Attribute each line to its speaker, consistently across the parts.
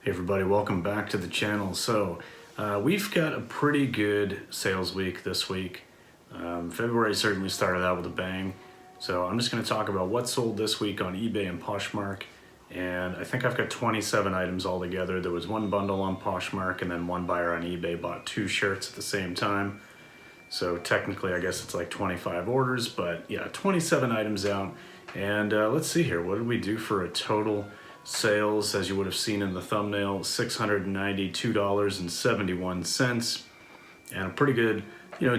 Speaker 1: Hey everybody, welcome back to the channel. So we've got a pretty good sales week this week. February certainly started out with a bang. So I'm just going to talk about what sold this week on eBay and Poshmark. And I think I've got 27 items altogether. There was one bundle on Poshmark and then one buyer on eBay bought 2 shirts at the same time. So technically I guess it's like 25 orders, but yeah, 27 items out. And let's see here, what did we do for a total sales? As you would have seen in the thumbnail, $692.71, and a pretty good,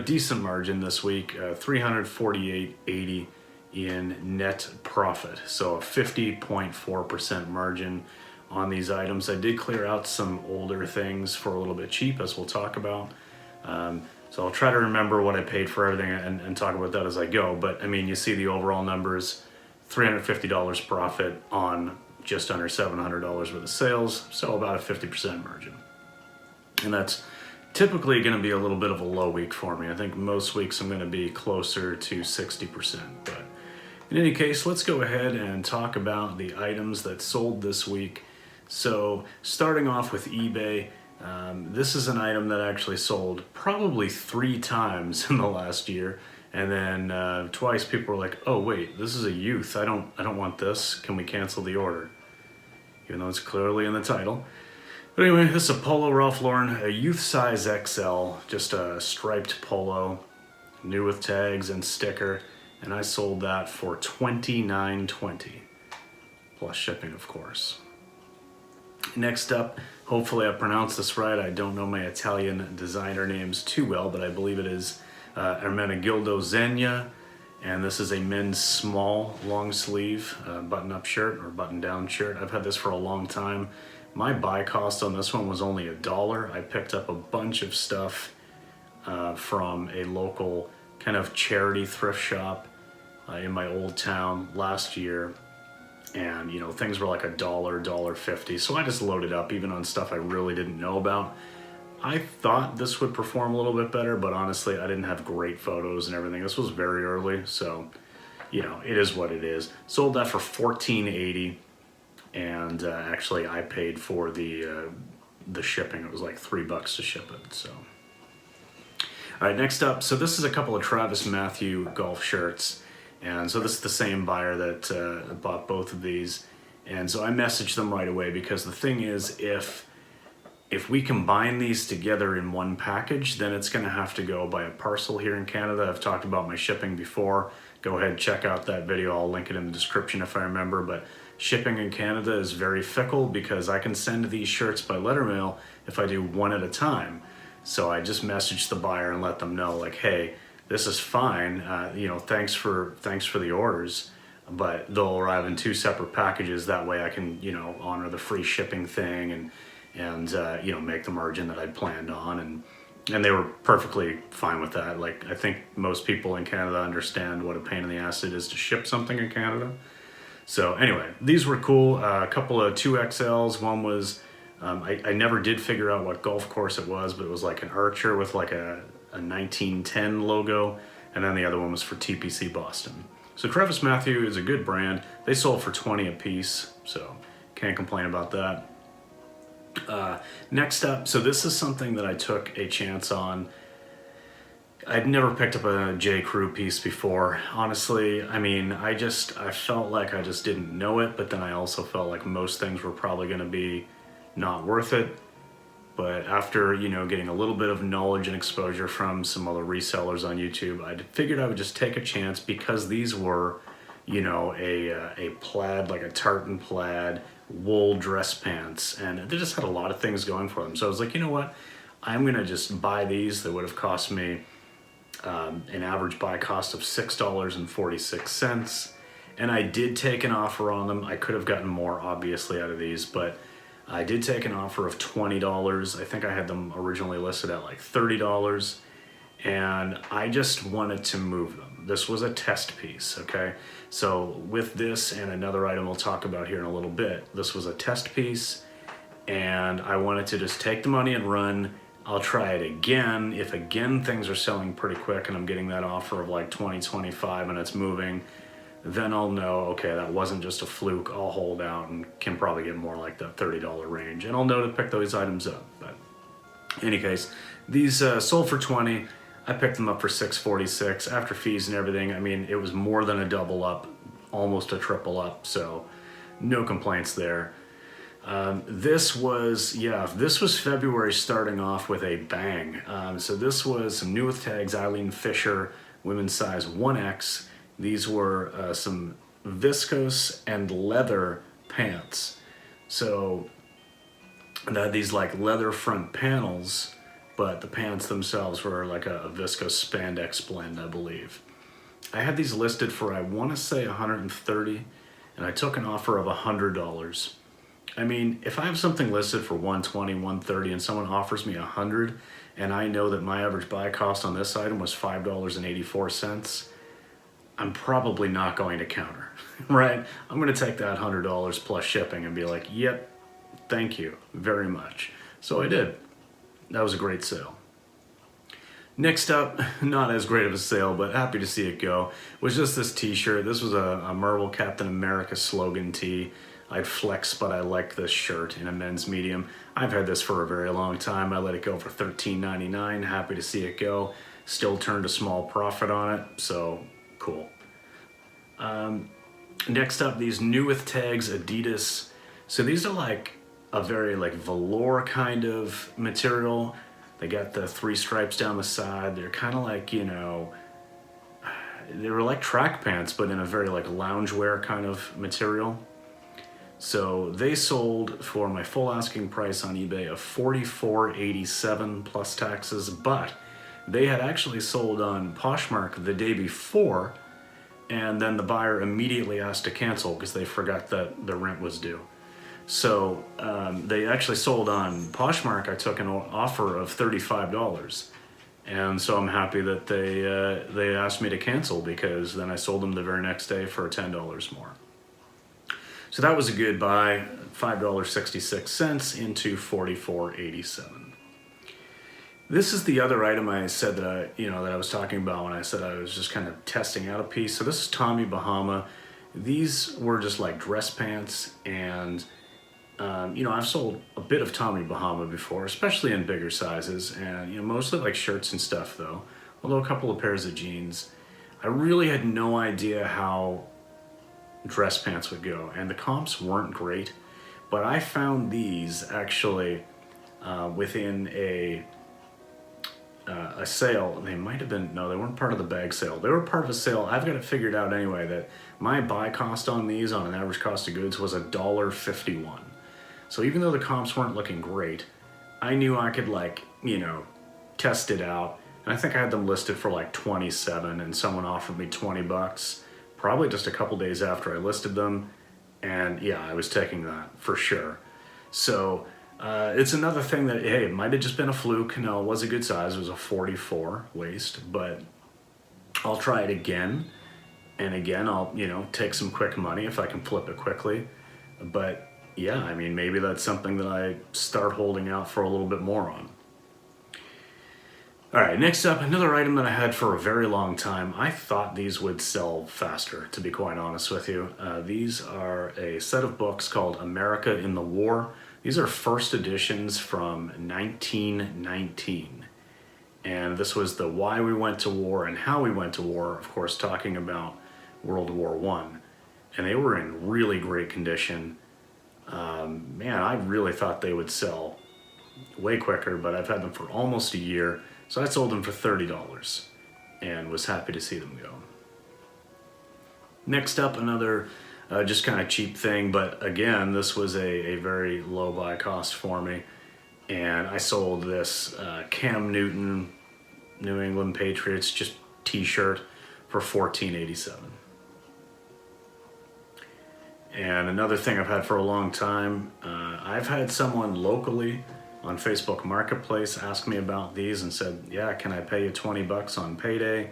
Speaker 1: decent margin this week, $348.80 in net profit. So a 50.4% margin on these items. I did clear out some older things for a little bit cheap, as we'll talk about. So I'll try to remember what I paid for everything and talk about that as I go. But I mean, you see the overall numbers, $350 profit on just under $700 worth of sales, so about a 50% margin. And that's typically going to be a little bit of a low week for me. I think most weeks I'm going to be closer to 60%. But in any case, let's go ahead and talk about the items that sold this week. So starting off with eBay, this is an item that actually sold probably 3 times in the last year. And then twice people were like, oh wait, this is a youth. I don't want this. Can we cancel the order? Even though it's clearly in the title. But anyway, this is a Polo Ralph Lauren, a youth size XL, just a striped polo, new with tags and sticker, and I sold that for $29.20, plus shipping, of course. Next up, hopefully I pronounced this right. I don't know my Italian designer names too well, but I believe it is Ermenegildo Zegna. And this is a men's small long sleeve button-up shirt or button-down shirt. I've had this for a long time. My buy cost on this one was only $1. I picked up a bunch of stuff from a local kind of charity thrift shop in my old town last year. And things were like $1, $1.50. So I just loaded up even on stuff I really didn't know about. I thought this would perform a little bit better, but honestly, I didn't have great photos and everything. This was very early, so, it is what it is. Sold that for $14.80, and actually I paid for the shipping. It was like $3 to ship it, so. All right, next up, so this is a couple of Travis Matthew golf shirts, and so this is the same buyer that bought both of these, and so I messaged them right away because the thing is, if we combine these together in one package, then it's going to have to go by a parcel here in Canada. I've talked about my shipping before. Go ahead, check out that video. I'll link it in the description if I remember. But shipping in Canada is very fickle because I can send these shirts by letter mail if I do one at a time. So I just messaged the buyer and let them know, like, hey, this is fine. Thanks for the orders, but they'll arrive in 2 separate packages. That way I can, honor the free shipping thing and make the margin that I'd planned on, and they were perfectly fine with that. Like, I think most people in Canada understand what a pain in the ass it is to ship something in Canada. So anyway, these were cool. A couple of 2XLs. One was, I never did figure out what golf course it was, but it was like an Archer with like a 1910 logo, and then the other one was for TPC Boston. So Travis Matthew is a good brand. They sold for $20 a piece, so can't complain about that. Next up, so this is something that I took a chance on. I'd never picked up a J. Crew piece before. Honestly, I mean, I felt like I just didn't know it, but then I also felt like most things were probably going to be not worth it. But after, getting a little bit of knowledge and exposure from some other resellers on YouTube, I figured I would just take a chance because these were, a plaid, like a tartan plaid, wool dress pants, and they just had a lot of things going for them. So I was like, you know what, I'm gonna just buy these. That would have cost me an average buy cost of $6.46, and I did take an offer on them. I could have gotten more obviously out of these, but I did take an offer of $20. I think I had them originally listed at like $30, and I just wanted to move them. This was a test piece, okay? So with this and another item we'll talk about here in a little bit, this was a test piece, and I wanted to just take the money and run. I'll try it again. If again things are selling pretty quick and I'm getting that offer of like 20, 25 and it's moving, then I'll know, okay, that wasn't just a fluke. I'll hold out and can probably get more like that $30 range, and I'll know to pick those items up. But in any case, these sold for 20. I picked them up for 646 after fees and everything. I mean, it was more than a double up, almost a triple up, so no complaints there. This was February starting off with a bang. So this was some new with tags, Eileen Fisher, women's size 1X. These were some viscose and leather pants. So they had these like leather front panels, but the pants themselves were like a viscose spandex blend, I believe. I had these listed for, I want to say $130, and I took an offer of $100. I mean, if I have something listed for $120, $130, and someone offers me $100, and I know that my average buy cost on this item was $5.84, I'm probably not going to counter, right? I'm going to take that $100 plus shipping and be like, yep, thank you very much. So I did. That was a great sale. Next up, not as great of a sale, but happy to see it go, was just this t-shirt. This was a Marvel Captain America slogan tee. I'd flex, but I liked this shirt in a men's medium. I've had this for a very long time. I let it go for $13.99. Happy to see it go. Still turned a small profit on it, so cool. Next up, these new with tags Adidas. So these are like a very like velour kind of material. They got the 3 stripes down the side. They're kind of like, you know, they were like track pants, but in a very like loungewear kind of material. So they sold for my full asking price on eBay of $44.87 plus taxes, but they had actually sold on Poshmark the day before, and then the buyer immediately asked to cancel because they forgot that the rent was due. So they actually sold on Poshmark. I took an offer of $35, and so I'm happy that they asked me to cancel, because then I sold them the very next day for $10 more. So that was a good buy, $5.66 into $44.87. This is the other item I said that I was talking about when I said I was just kind of testing out a piece. So this is Tommy Bahama. These were just like dress pants, and I've sold a bit of Tommy Bahama before, especially in bigger sizes, and mostly like shirts and stuff though, although a couple of pairs of jeans. I really had no idea how dress pants would go, and the comps weren't great, but I found these actually within a sale. They might have been, no, they weren't part of the bag sale. They were part of a sale. I've got it figured out anyway that my buy cost on these on an average cost of goods was $1.51. So even though the comps weren't looking great, I knew I could test it out. And I think I had them listed for like 27, and someone offered me $20, probably just a couple days after I listed them. And yeah, I was taking that for sure. So it's another thing that, hey, it might have just been a fluke. No, it was a good size. It was a 44 waist, but I'll try it again. And again, I'll, take some quick money if I can flip it quickly. But yeah, I mean, maybe that's something that I start holding out for a little bit more on. All right, next up, another item that I had for a very long time. I thought these would sell faster, to be quite honest with you. These are a set of books called America in the War. These are first editions from 1919. And this was the why we went to war and how we went to war, of course, talking about World War I. And they were in really great condition. Man, I really thought they would sell way quicker, but I've had them for almost a year. So I sold them for $30 and was happy to see them go. Next up, another just kind of cheap thing, but again, this was a very low buy cost for me. And I sold this Cam Newton New England Patriots just t-shirt for $14.87. And another thing I've had for a long time, I've had someone locally on Facebook Marketplace asked me about these and said, yeah, can I pay you $20 on payday?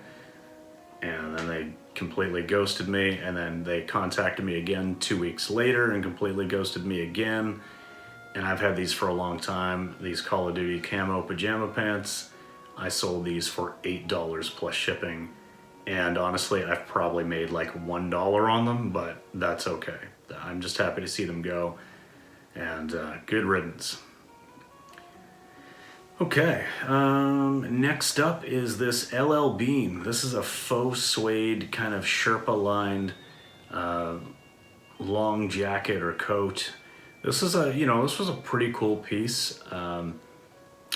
Speaker 1: And then they completely ghosted me, and then they contacted me again 2 weeks later and completely ghosted me again. And I've had these for a long time, these Call of Duty camo pajama pants. I sold these for $8 plus shipping, And honestly, I've probably made like $1 on them, but that's okay. I'm just happy to see them go, and good riddance. Okay, next up is this LL Bean. This is a faux suede kind of Sherpa lined long jacket or coat. This is this was a pretty cool piece.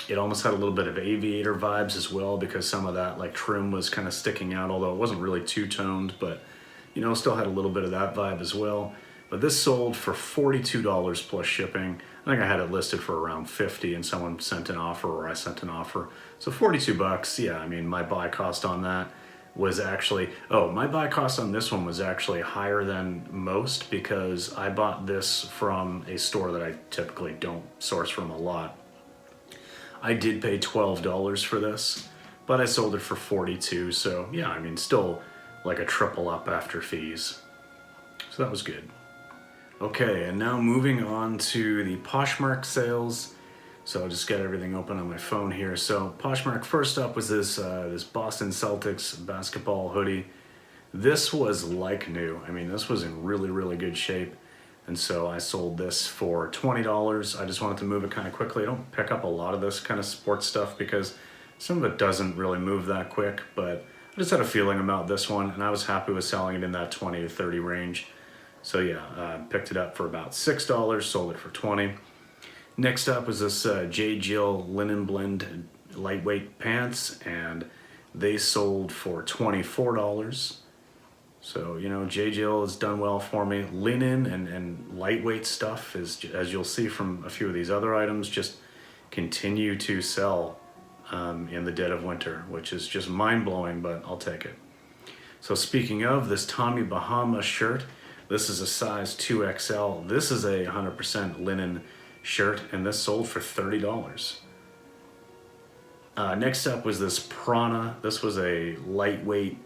Speaker 1: It almost had a little bit of aviator vibes as well, because some of that like trim was kind of sticking out, although it wasn't really two-toned, but still had a little bit of that vibe as well. But this sold for $42 plus shipping. I think I had it listed for around $50, and someone sent an offer, or I sent an offer. So $42, yeah, I mean, my buy cost on that was actually, my buy cost on this one was actually higher than most, because I bought this from a store that I typically don't source from a lot. I did pay $12 for this, but I sold it for $42, so yeah, I mean, still like a triple up after fees. So that was good. Okay, and now moving on to the Poshmark sales. So I'll just get everything open on my phone here. So Poshmark, first up was this Boston Celtics basketball hoodie. This was like new. I mean, this was in really, really good shape. And so I sold this for $20. I just wanted to move it kind of quickly. I don't pick up a lot of this kind of sports stuff because some of it doesn't really move that quick, but I just had a feeling about this one, and I was happy with selling it in that 20 to 30 range. So yeah, picked it up for about $6, sold it for $20. Next up was this J. Jill linen blend lightweight pants, and they sold for $24. So, J. Jill has done well for me. Linen and lightweight stuff is, as you'll see from a few of these other items, just continue to sell in the dead of winter, which is just mind-blowing, but I'll take it. So speaking of this Tommy Bahama shirt, this is a size 2XL. This is a 100% linen shirt, and this sold for $30. Next up was this Prana. This was a lightweight,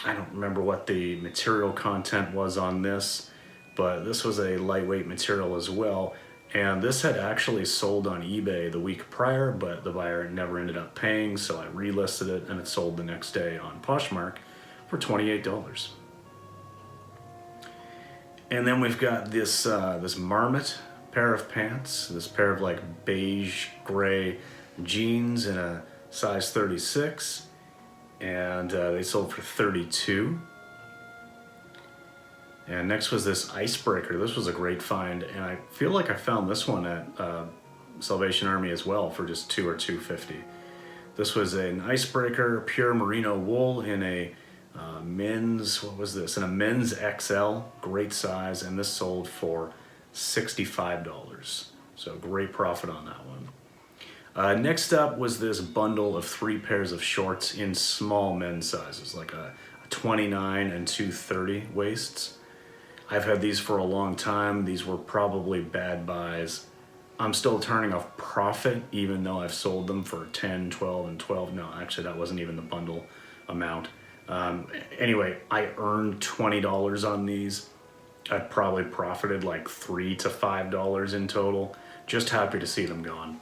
Speaker 1: I don't remember what the material content was on this, but this was a lightweight material as well. And this had actually sold on eBay the week prior, but the buyer never ended up paying, so I relisted it, and it sold the next day on Poshmark for $28. And then we've got this this Marmot pair of pants, this pair of like beige gray jeans in a size 36, and they sold for $32. And next was this Icebreaker. This was a great find, and I feel like I found this one at Salvation Army as well for just $2 or $2.50. This was an Icebreaker pure merino wool in a men's, what was this? In a men's XL, great size, and this sold for $65. So great profit on that one. Next up was this bundle of 3 pairs of shorts in small men's sizes, like a 29 and 230 waists. I've had these for a long time. These were probably bad buys. I'm still turning a profit even though I've sold them for 10, 12, and 12. No, actually that wasn't even the bundle amount. Anyway, I earned $20 on these. I probably profited like $3 to $5 in total. Just happy to see them gone.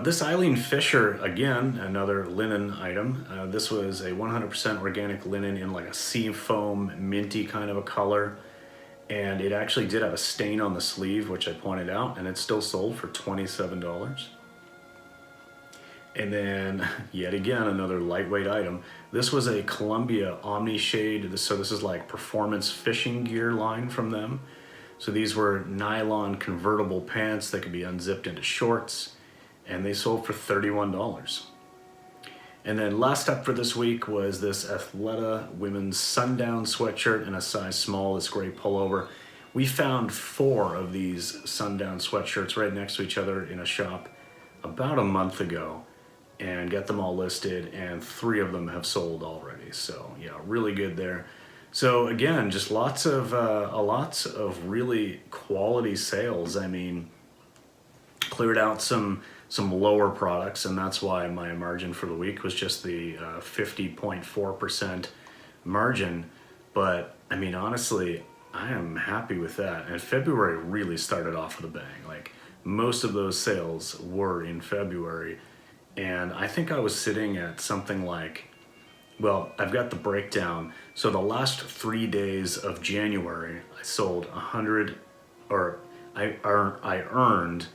Speaker 1: This Eileen Fisher, again, another linen item. This was a 100% organic linen in like a sea foam minty kind of a color. And it actually did have a stain on the sleeve, which I pointed out, and it still sold for $27. And then, yet again, another lightweight item. This was a Columbia Omni Shade, so this is like performance fishing gear line from them. So these were nylon convertible pants that could be unzipped into shorts, and they sold for $31. And then last up for this week was this Athleta women's sundown sweatshirt in a size small, this gray pullover. We found 4 of these sundown sweatshirts right next to each other in a shop about a month ago, and got them all listed, and 3 of them have sold already. So yeah, really good there. So again, just lots of really quality sales. I mean, cleared out some lower products, and that's why my margin for the week was just the 50.4% margin. But I mean, honestly, I am happy with that. And February really started off with a bang. Like most of those sales were in February. and I think I was sitting at something like, well, I've got the breakdown. So the last 3 days of January, I sold 100, or I earned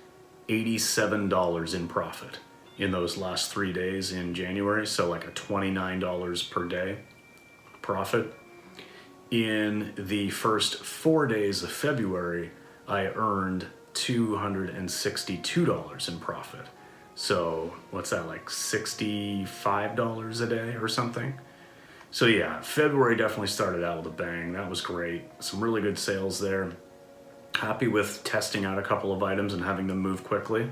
Speaker 1: $87 in profit in those last 3 days in January. So like a $29 per day profit. In the first 4 days of February, I earned $262 in profit. So what's that, like $65 a day or something? So yeah, February definitely started out with a bang. That was great. Some really good sales there. Happy with testing out a couple of items and having them move quickly.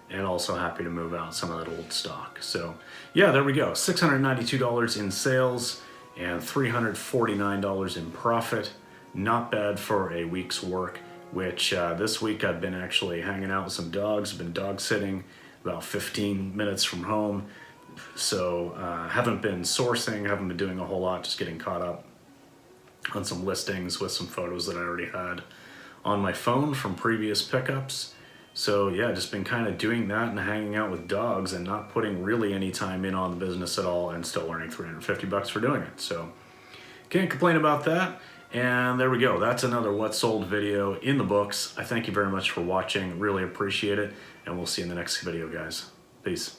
Speaker 1: And also happy to move out some of that old stock. So yeah, there we go. $692 in sales and $349 in profit. Not bad for a week's work, which this week I've been actually hanging out with some dogs. I've been dog sitting about 15 minutes from home. So haven't been sourcing, haven't been doing a whole lot, just getting caught up on some listings with some photos that I already had on my phone from previous pickups. So yeah, just been kind of doing that and hanging out with dogs and not putting really any time in on the business at all, and still earning $350 for doing it. So can't complain about that. And there we go. That's another What Sold video in the books. I thank you very much for watching. Really appreciate it. And we'll see you in the next video, guys. Peace.